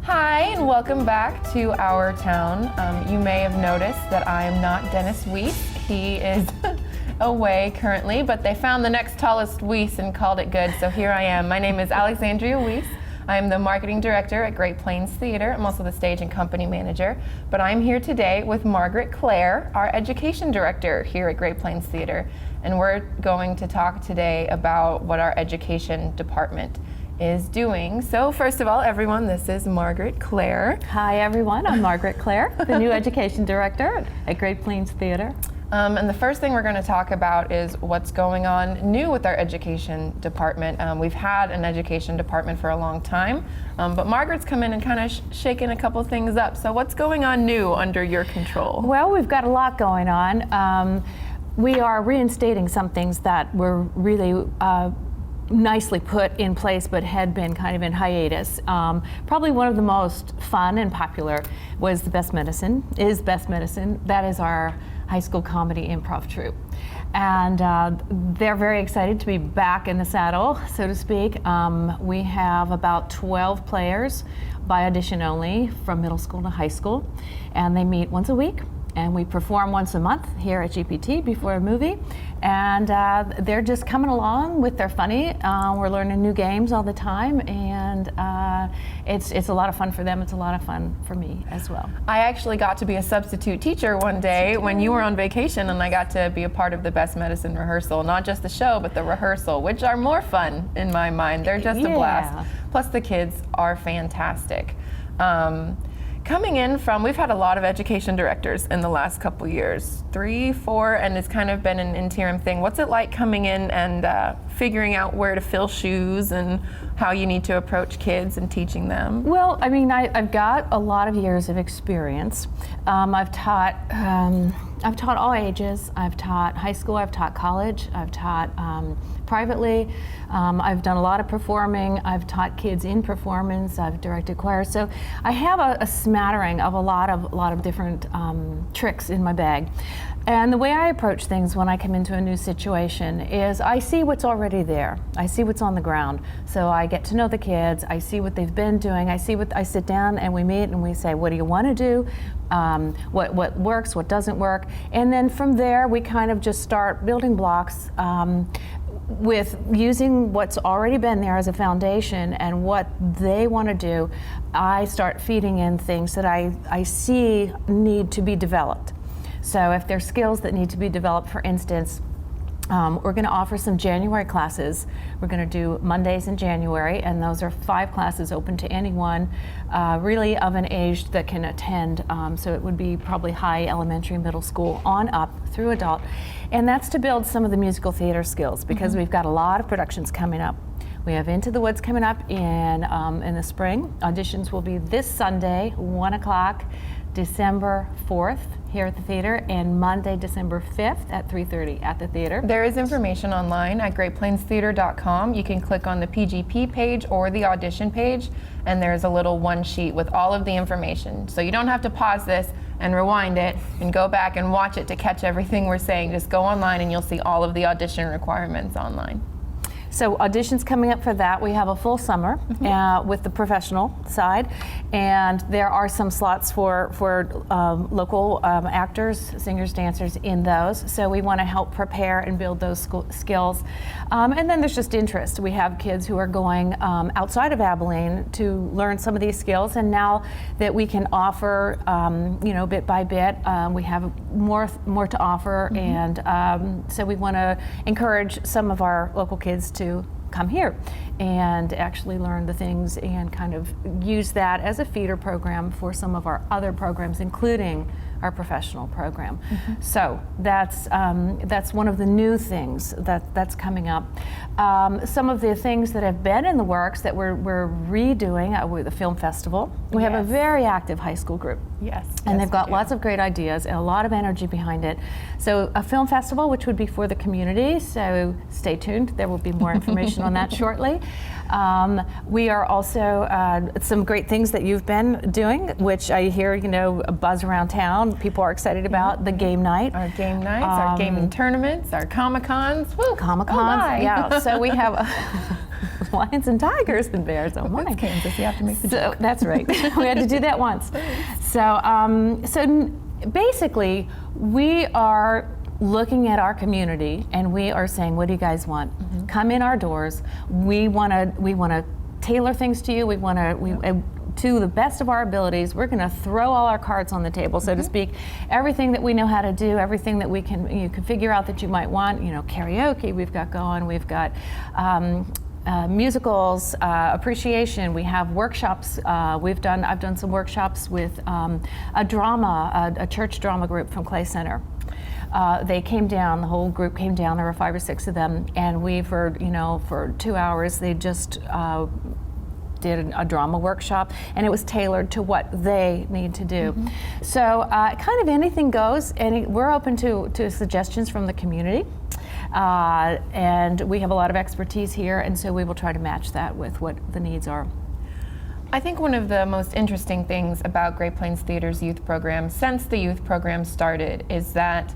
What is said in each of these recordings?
Hi, and welcome back to our town. You may have noticed that I am not Dennis Weiss. He is away currently, but they found the next tallest Weiss and called it good, so here I am. My name is Alexandria Weiss. I am the marketing director at Great Plains Theater. I'm also the stage and company manager, but I'm here today with Margaret Clare, our education director here at Great Plains Theater, and we're going to talk today about what our education department is doing. So first of all, everyone, this is Margaret Clare. Hi everyone, I'm Margaret Clare, the new education director at Great Plains Theater. And the first thing we're going to talk about is what's going on new with our education department. We've had an education department for a long time, but Margaret's come in and kind of shaken a couple things up. So what's going on new under your control? Well, we've got a lot going on. We are reinstating some things that were really nicely put in place but had been kind of in hiatus. Probably one of the most fun and popular was Best Medicine. That is our high school comedy improv troupe. And they're very excited to be back in the saddle, so to speak. We have about 12 players by audition only from middle school to high school, and they meet once a week. And we perform once a month here at GPT before a movie. And they're just coming along with their funny. We're learning new games all the time, and it's a lot of fun for them. It's a lot of fun for me as well. I actually got to be a substitute teacher one day when you were on vacation, and I got to be a part of the Best Medicine rehearsal. Not just the show, but the rehearsal, which are more fun in my mind. They're just a blast. Plus the kids are fantastic. Coming in from, we've had a lot of education directors in the last couple years, 3, 4, and it's kind of been an interim thing. What's it like coming in and figuring out where to fill shoes and how you need to approach kids and teaching them? Well, I mean, I've got a lot of years of experience. I've taught all ages. I've taught high school, I've taught college, I've taught privately. I've done a lot of performing. I've taught kids in performance. I've directed choir. So I have a smattering of a lot of different tricks in my bag. And the way I approach things when I come into a new situation is I see what's already there. I see what's on the ground. So I get to know the kids. I see what they've been doing. I sit down and we meet and we say, what do you want to do? What works, what doesn't work? And then from there, we kind of just start building blocks with using what's already been there as a foundation and what they want to do. I start feeding in things that I see need to be developed. So if there's skills that need to be developed, for instance, we're going to offer some January classes. We're going to do Mondays in January, and those are 5 classes open to anyone really of an age that can attend. So it would be probably high, elementary, middle school, on up through adult. And that's to build some of the musical theater skills, because we've got a lot of productions coming up. We have Into the Woods coming up in the spring. Auditions will be this Sunday, 1 o'clock, December 4th here at the theater, and Monday, December 5th at 3:30 at the theater. There is information online at greatplainstheater.com. You can click on the PGP page or the audition page, and there's a little one sheet with all of the information. So you don't have to pause this and rewind it and go back and watch it to catch everything we're saying. Just go online and you'll see all of the audition requirements online. So auditions coming up for that. We have a full summer with the professional side, and there are some slots for local actors, singers, dancers in those. So we want to help prepare and build those skills. And then there's just interest. We have kids who are going outside of Abilene to learn some of these skills, and now that we can offer, bit by bit, we have more to offer, and so we want to encourage some of our local kids to come here and actually learn the things and kind of use that as a feeder program for some of our other programs, including our professional program. So that's one of the new things that's coming up. Some of the things that have been in the works that we're redoing with the film festival. We have a very active high school group. And they've got lots of great ideas and a lot of energy behind it. So a film festival, which would be for the community, so stay tuned. There will be more information on that shortly. We are also, some great things that you've been doing, which I hear, a buzz around town. People are excited about the game night. Our game nights, our gaming tournaments, our Comic-Cons. Comic-Cons, yeah. So we have lions and tigers and bears. Oh my! It's Kansas. You have to make the joke. That's right. We had to do that once. So basically, we are looking at our community and we are saying, what do you guys want? Come in our doors. We want to tailor things to you. We want to to the best of our abilities. We're going to throw all our cards on the table, so to speak. Everything that we know how to do, everything that you can figure out that you might want. Karaoke we've got going. We've got musicals, appreciation. We have workshops. I've done some workshops with a church drama group from Clay Center. They came down, the whole group came down, there were 5 or 6 of them, and for 2 hours, they just did a drama workshop, and it was tailored to what they need to do. So kind of anything goes, and we're open to suggestions from the community. And we have a lot of expertise here, and so we will try to match that with what the needs are. I think one of the most interesting things about Great Plains Theater's youth program since the youth program started is that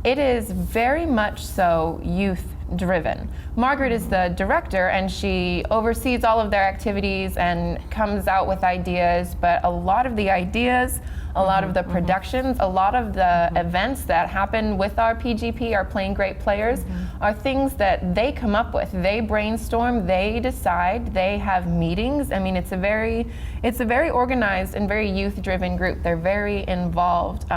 it is very much so youth driven. Margaret is the director and she oversees all of their activities and comes out with ideas, but a lot of the ideas, a lot of the productions, a lot of the events that happen with our PGP, our Playing Great Players, are things that they come up with. They brainstorm, they decide, they have meetings. I mean, it's a very organized and very youth-driven group. They're very involved.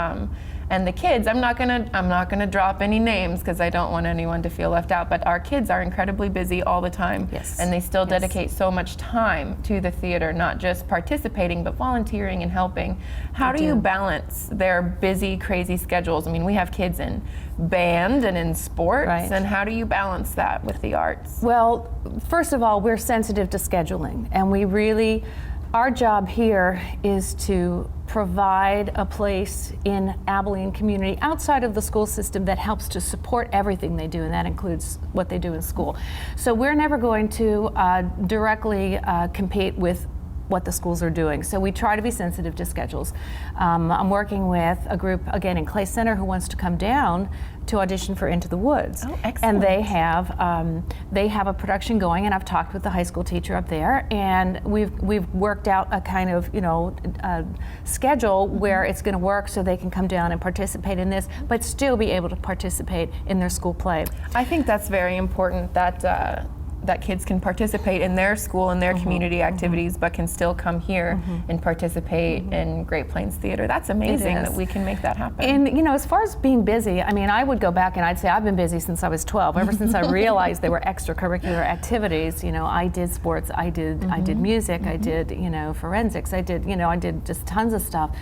And the kids, I'm not gonna drop any names because I don't want anyone to feel left out, but our kids are incredibly busy all the time. Yes. And they still dedicate so much time to the theater, not just participating, but volunteering and helping. How do you balance their busy, crazy schedules? I mean, we have kids in band and in sports, and how do you balance that with the arts? Well, first of all, we're sensitive to scheduling, and our job here is to provide a place in Abilene community outside of the school system that helps to support everything they do, and that includes what they do in school. So we're never going to directly compete with what the schools are doing. So we try to be sensitive to schedules. I'm working with a group, again, in Clay Center who wants to come down to audition for Into the Woods. Oh, excellent. And they have a production going, and I've talked with the high school teacher up there, and we've worked out a kind of, schedule where it's gonna work so they can come down and participate in this, but still be able to participate in their school play. I think that's very important that kids can participate in their school and their community activities, but can still come here and participate in Great Plains Theater. That's amazing that we can make that happen. And as far as being busy, I mean, I would go back and I'd say I've been busy since I was 12. Ever since I realized there were extracurricular activities. I did sports, I did music, I did forensics, I did just tons of stuff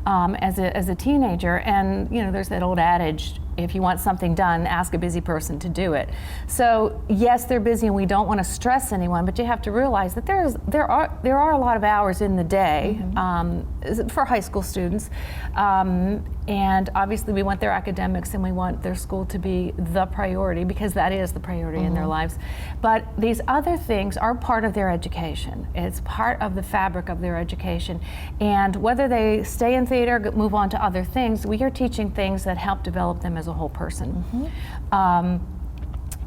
as a teenager. And there's that old adage, if you want something done, ask a busy person to do it. So yes, they're busy, and we don't want to stress anyone, but you have to realize that there are a lot of hours in the day for high school students, and obviously we want their academics and we want their school to be the priority, because that is the priority in their lives. But these other things are part of their education. It's part of the fabric of their education, and whether they stay in theater, move on to other things, we are teaching things that help develop them as a whole person.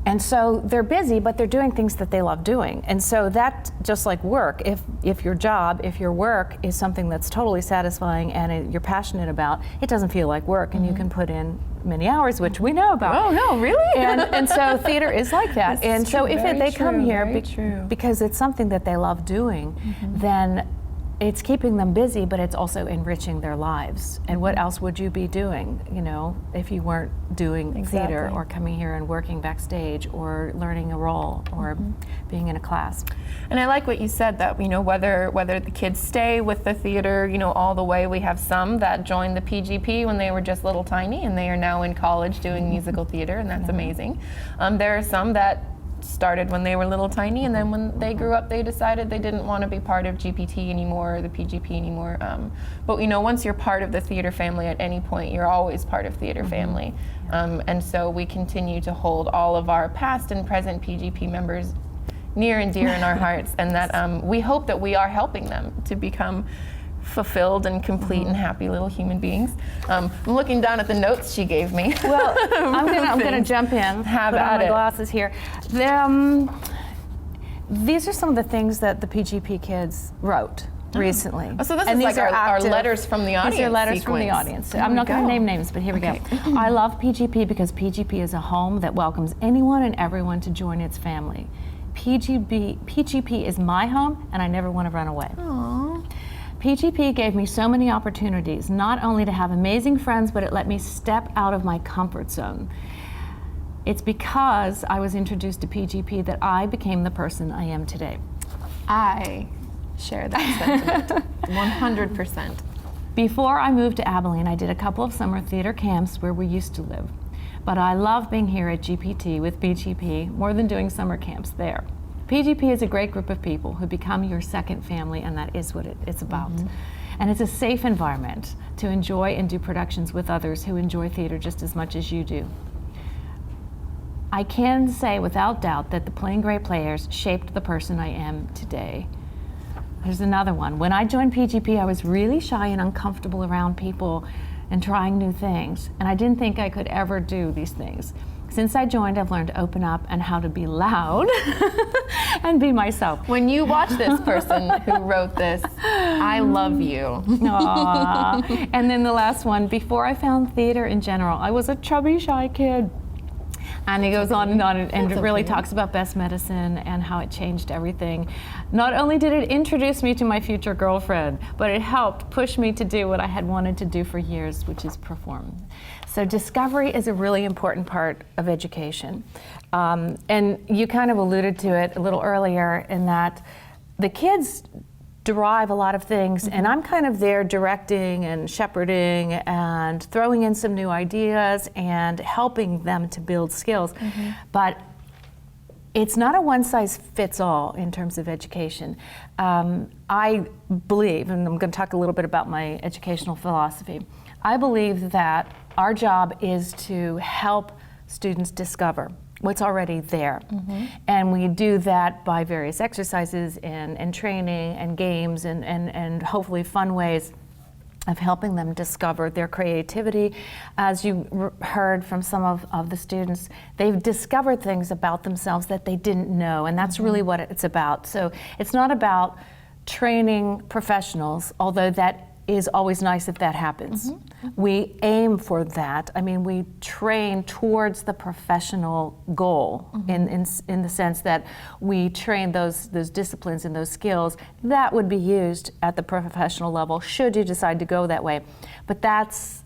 And so they're busy, but they're doing things that they love doing. And so that, just like work, if your work is something that's totally satisfying and you're passionate about, it doesn't feel like work, and you can put in many hours, which we know about. Oh no, really? And so theater is like that. And so if they come here because it's something that they love doing, then it's keeping them busy, but it's also enriching their lives. And what else would you be doing, if you weren't doing theater or coming here and working backstage or learning a role or being in a class? And I like what you said, that whether the kids stay with the theater, all the way. We have some that joined the PGP when they were just little tiny, and they are now in college doing musical theater, and that's amazing. There are some that started when they were little tiny, and then when they grew up, they decided they didn't want to be part of GPT anymore, or the PGP anymore. But once you're part of the theater family at any point, you're always part of theater family. And so we continue to hold all of our past and present PGP members near and dear in our hearts, and that we hope that we are helping them to become fulfilled and complete and happy little human beings. I'm looking down at the notes she gave me. Well, I'm gonna jump in. Have put at on my it. glasses here. these are some of the things that the PGP kids wrote recently. Oh, so this and is these like are our active. letters from the audience. These are letters sequence. from the audience. Here I'm we not going go. to name names, but here we go. I love PGP because PGP is a home that welcomes anyone and everyone to join its family. PGP is my home, and I never want to run away. Aww. PGP gave me so many opportunities, not only to have amazing friends, but it let me step out of my comfort zone. It's because I was introduced to PGP that I became the person I am today. I share that sentiment, 100%. Before I moved to Abilene, I did a couple of summer theater camps where we used to live. But I love being here at GPT with PGP more than doing summer camps there. PGP is a great group of people who become your second family, and that is what it's about. And it's a safe environment to enjoy and do productions with others who enjoy theater just as much as you do. I can say without doubt that the Playing Great Players shaped the person I am today. There's another one. When I joined PGP, I was really shy and uncomfortable around people and trying new things, and I didn't think I could ever do these things. Since I joined, I've learned to open up and how to be loud and be myself. When you watch this person who wrote this, I love you. Aww. And then the last one, before I found theater in general, I was a chubby, shy kid. And he goes on and it really talks about best medicine and how it changed everything. Not only did it introduce me to my future girlfriend, but it helped push me to do what I had wanted to do for years, which is perform. So discovery is a really important part of education. And you kind of alluded to it a little earlier in that the kids derive a lot of things, and I'm kind of there directing and shepherding and throwing in some new ideas and helping them to build skills. But it's not a one-size-fits-all in terms of education. I believe, and I'm going to talk a little bit about my educational philosophy, I believe that our job is to help students discover what's already there. And we do that by various exercises and training and games and hopefully fun ways of helping them discover their creativity. As you heard from some of the students, they've discovered things about themselves that they didn't know, and that's really what it's about. So it's not about training professionals, although that is always nice if that happens. We aim for that. I mean, we train towards the professional goal in the sense that we train those disciplines and those skills that would be used at the professional level should you decide to go that way. But that's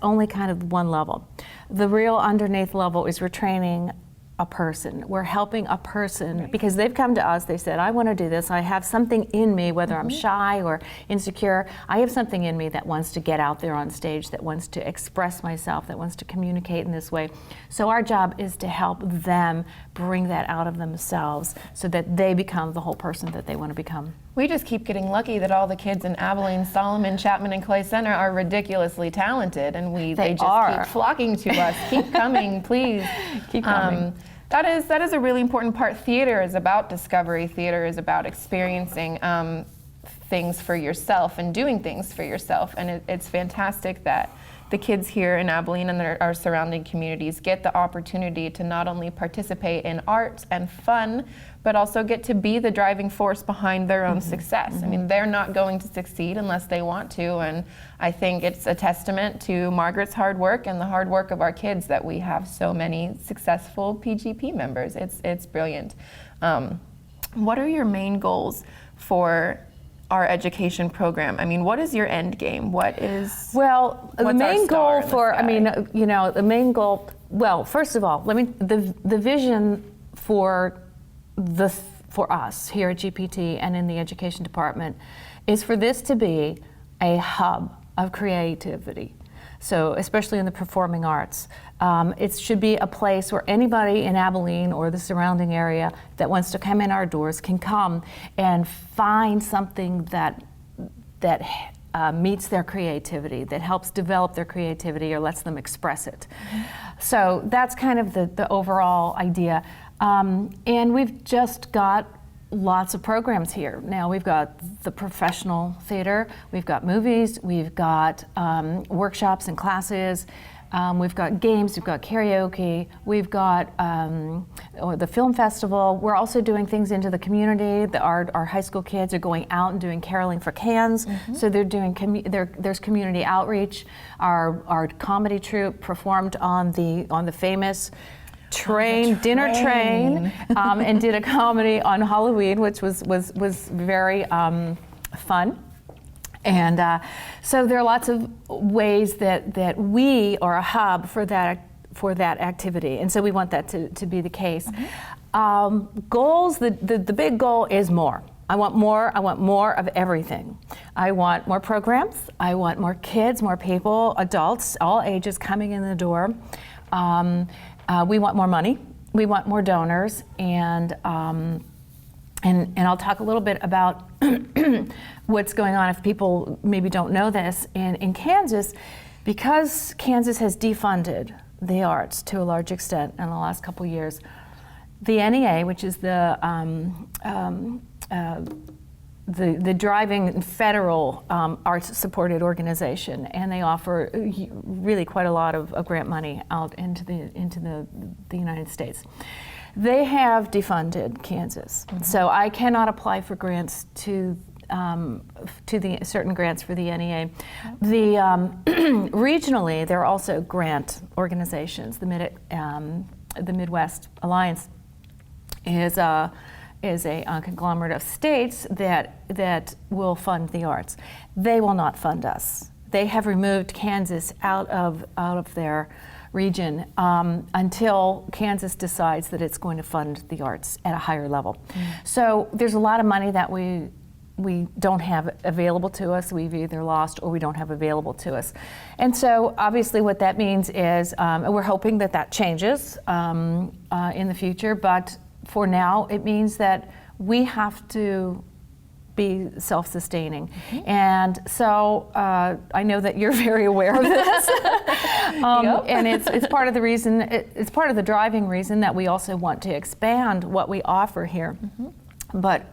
only kind of one level. The real underneath level is we're training a person. We're helping a person because they've come to us, they said, I want to do this. I have something in me, whether I'm shy or insecure, I have something in me that wants to get out there on stage, that wants to express myself, that wants to communicate in this way. So our job is to help them bring that out of themselves so that they become the whole person that they want to become. We just keep getting lucky that all the kids in Abilene, Solomon, Chapman, and Clay Center are ridiculously talented, and they just keep flocking to us. Keep coming, please. Keep coming. That is a really important part. Theater is about discovery. Theater is about experiencing things for yourself and doing things for yourself, and it's fantastic that the kids here in Abilene and our surrounding communities get the opportunity to not only participate in art and fun, but also get to be the driving force behind their own success. I mean, they're not going to succeed unless they want to, and I think it's a testament to Margaret's hard work and the hard work of our kids that we have so many successful PGP members. It's brilliant. What are your main goals for our education program? I mean, what is your end game? The main goal the main goal, well, first of all, the vision for us here at GPT and in the education department is for this to be a hub of creativity. So especially in the performing arts. It should be a place where anybody in Abilene or the surrounding area that wants to come in our doors can come and find something that meets their creativity, that helps develop their creativity or lets them express it. So that's kind of the overall idea. And we've just got lots of programs here. Now we've got the professional theater, we've got movies, we've got workshops and classes. We've got games, we've got karaoke, we've got the film festival. We're also doing things into the community. Our high school kids are going out and doing caroling for cans. So they're doing there's community outreach. Our comedy troupe performed on the famous dinner train, and did a comedy on Halloween, which was very fun. And so there are lots of ways that we are a hub for that activity, and so we want that to be the case. Goals, the big goal is more. I want more of everything. I want more programs. I want more kids, more people, adults, all ages coming in the door. We want more money. We want more donors, and I'll talk a little bit about what's going on if people maybe don't know this. In Kansas, because Kansas has defunded the arts to a large extent in the last couple of years, the NEA, which is the driving federal arts-supported organization, and they offer really quite a lot of grant money out into the United States. They have defunded Kansas, so I cannot apply for grants to the certain grants for the NEA. Regionally, there are also grant organizations. The Midwest Alliance is a conglomerate of states that will fund the arts. They will not fund us. They have removed Kansas out of their region until Kansas decides that it's going to fund the arts at a higher level. So there's a lot of money that we don't have available to us. We've either lost or we don't have available to us. And so obviously what that means is we're hoping that changes in the future, but for now it means that we have to be self-sustaining. And so I know that you're very aware of this. And it's part of the reason, it's part of the driving reason that we also want to expand what we offer here. But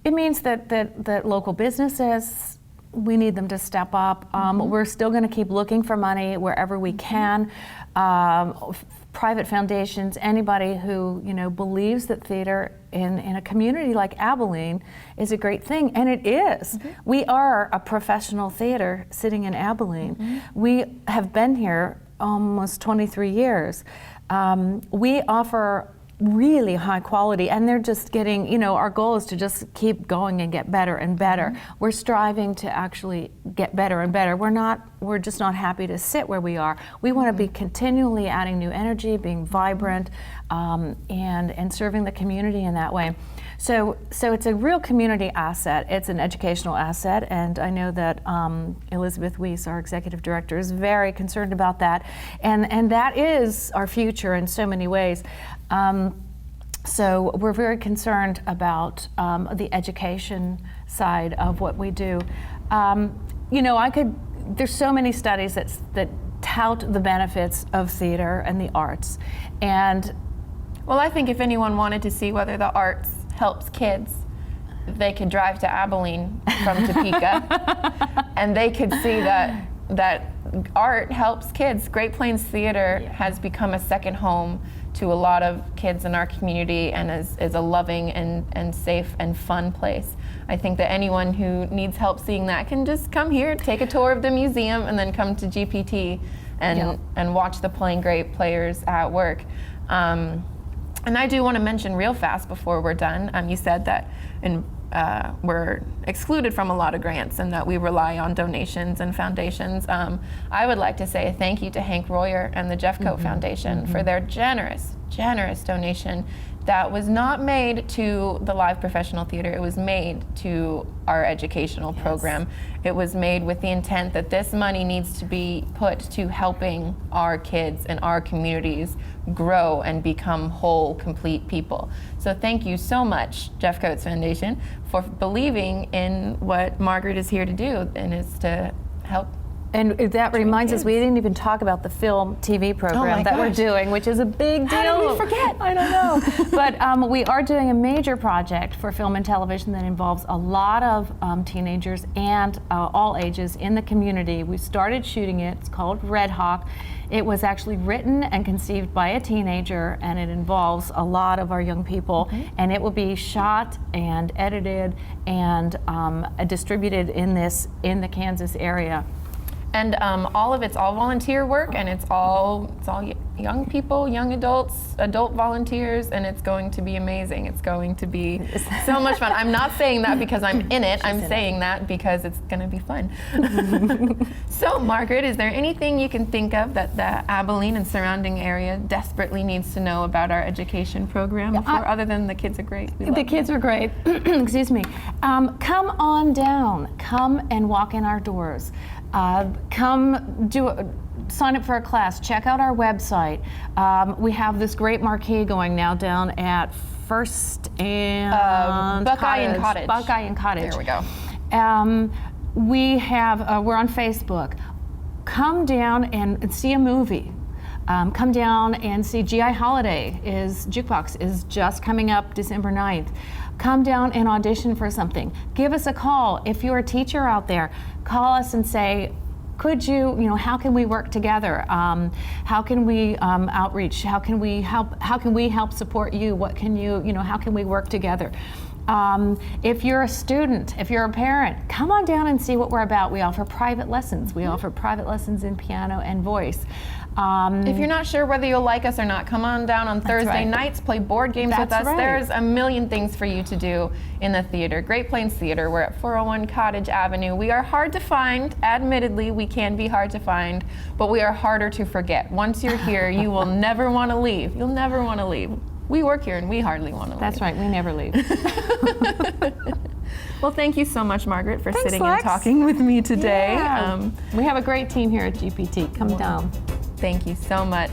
it means that local businesses, we need them to step up. We're still going to keep looking for money wherever we can. Private foundations, anybody who believes that theater in a community like Abilene is a great thing, and it is. We are a professional theater sitting in Abilene. We have been here almost 23 years. We offer really high quality, and they're just getting, our goal is to just keep going and get better and better. We're striving to actually get better and better. We're just not happy to sit where we are. We want to be continually adding new energy, being vibrant, and serving the community in that way. So it's a real community asset. It's an educational asset, and I know that Elizabeth Weiss, our executive director, is very concerned about that, and that is our future in so many ways. So we're very concerned about the education side of what we do. There's so many studies that tout the benefits of theater and the arts, and well, I think if anyone wanted to see whether the arts helps kids, they could drive to Abilene from Topeka, and they could see that art helps kids. Great Plains Theater has become a second home to a lot of kids in our community, and is a loving and safe and fun place. I think that anyone who needs help seeing that can just come here, take a tour of the museum, and then come to GPT and watch the Playing Great players at work. And I do want to mention real fast before we're done, you said that we're excluded from a lot of grants and that we rely on donations and foundations. I would like to say a thank you to Hank Royer and the Jeffcoat Foundation for their generous donation that was not made to the live professional theater. It was made to our educational program. It was made with the intent that this money needs to be put to helping our kids and our communities grow and become whole, complete people. So thank you so much, Jeffcoat's Foundation, for believing in what Margaret is here to do, and is to help And that reminds us, we didn't even talk about the film TV program that we're doing, which is a big deal. How did we forget? I don't know. But we are doing a major project for film and television that involves a lot of teenagers and all ages in the community. We started shooting it. It's called Red Hawk. It was actually written and conceived by a teenager, and it involves a lot of our young people. And it will be shot and edited and distributed in the Kansas area. And all of it's all volunteer work, and it's all young people, young adults, adult volunteers, and it's going to be amazing. It's going to be so much fun. I'm not saying that because I'm in it. I'm saying that because it's going to be fun. So, Margaret, is there anything you can think of that the Abilene and surrounding area desperately needs to know about our education program, other than the kids are great? The kids are great. Excuse me. Come on down. Come and walk in our doors. Sign up for a class. Check out our website. We have this great marquee going now down at First and Buckeye and Cottage. Buckeye and Cottage. There we go. We're on Facebook. Come down and see a movie. Come down and see G.I. Holiday Jukebox is just coming up December 9th. Come down and audition for something. Give us a call. If you're a teacher out there, call us and say, could how can we work together? How can we outreach? How can we help support you? What can how can we work together? If you're a student, if you're a parent, come on down and see what we're about. We offer private lessons. We offer private lessons in piano and voice. If you're not sure whether you'll like us or not, come on down on Thursday nights, play board games with us. There's a million things for you to do in the theater. Great Plains Theater. We're at 401 Cottage Avenue. We are hard to find. Admittedly, we can be hard to find, but we are harder to forget. Once you're here, you will never want to leave. You'll never want to leave. We work here and we hardly want to leave. That's right. We never leave. Well, thank you so much, Margaret, for Thanks, sitting Lex. and talking with me today. Yeah. We have a great team here at GPT. Come down. Thank you so much.